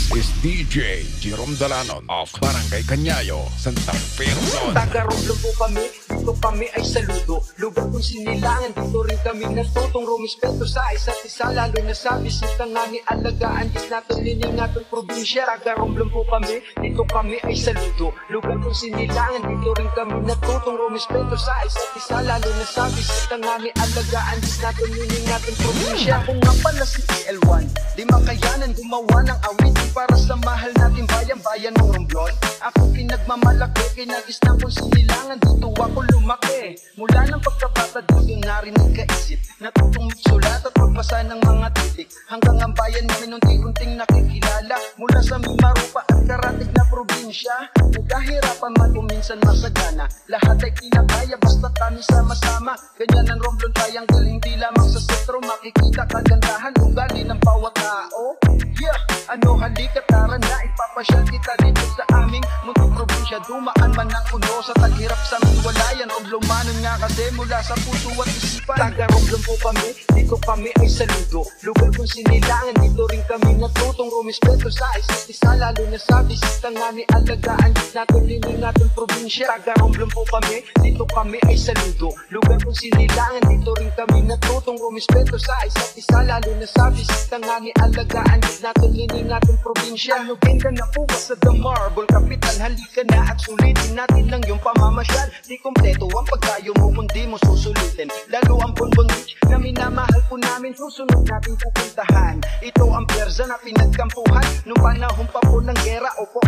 This is DJ Jerome Dalanon of Barangay Canyayo, Santa Fe, Luzon. Taga-Romblon po kami, dito kami ay saludo. Lugar kung sinilangan, dito rin kami natutong rumispeto sa isa't isa. Lalo na sa bisita nga ni alagaan, dis natin liningatong probinsya. Taga-Romblon po kami, dito kami ay saludo. Lugar kung sinilangan, dito rin kami natutong rumispeto sa isa't isa. Lalo na sa bisita nga ni alagaan, dis natin liningatong probinsya. Ako nga pala si PL1, di makayanan gumawa ng awitin para sa mahal nating bayan-bayan ng Romblon. Ako pinagmamalaki, kinagis na kung sinilangan, dito ako lumaki. Mula ng pagkabata dito narinig kaisip, natutong magsulat at magbasa ng mga titik. Hanggang ang bayan namin unti-unting nakikilala. Mula sa Mimaropa at karatig na probinsya, nagkahirapan man o minsan masagana, lahat ay kinakaya basta kami sama-sama. Ganyan ang Romblon Triangle, hindi lamang sa sentro makikita kagandahan ugali ng bawat tao. Yeah, ano halika tara na ipapasyal kita dito sa aming munting probinsya. Dumaan man ang uno sa taghirap sa aming walayan. Romblomanon nga kasi mula sa puso at isipan. Taga-Romblon po kami, dito kami ay saludo. Lugar kung sinilangan, dito rin kami natutong rumispeto sa isa't isa. Lalo na sa bisita nga ni alagaan, natin liningatong probinsya. Taga-Romblon po kami, dito kami ay saludo. Lugar kung sinilangan, dito rin kami natutong rumispeto sa isa't isa. Lalo na sa bisita nga ni alagaan, natin liningatong probinsya. Hanugin ka na po sa The Marble Capital, halika na at sulitin natin lang yung pamamasyal. Di kompleto ang pagkayo mo kung di mo susulitin, lalo ang Bonbon Beach na minamahal po namin, susunod natin pupuntahan. Ito ang pwersa na pinagkampuhan nung panahon pa po ng gera. Opo,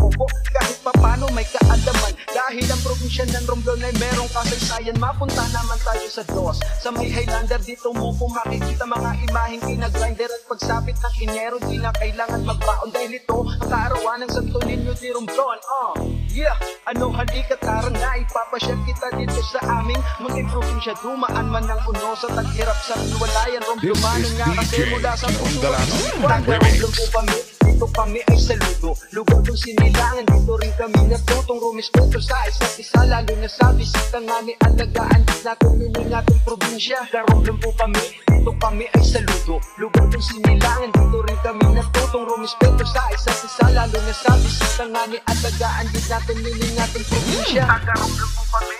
kahit papano may kaalaman, dahil ang probinsya ng Romblon ay merong kasaysayan. Mapunta naman tayo sa DOS, sa may Highlander. Dito mo po makikita mga imaheng pinagrinder at pagsapit ng inero. Di na kailangan magbaon dahil ito ang kaarawan ng Santo Niño de Romblon. Yeah, ano halika tara na ipapasyal kita dito sa aming munting probinsya. Dumaan man ang uno sa taghirap sa walayan. Romblomanon nga kasi mula sa puso at isipan. Taga-Romblon po kami, dito kami ay saludo. Lugar kung sinilangan, dito rin kami natutong rumispeto sa isa't isa. Lalo na sa bisita nga ni alagaan, natin liningatong probinsya. Taga-Romblon po kami, dito kami ay saludo. Lugar kung sinilangan, dito rin kami natutong rumispeto sa isa't isa. Lalo na sa bisita nga ni alagaan, natin liningatong probinsya. Taga-Romblon po kami,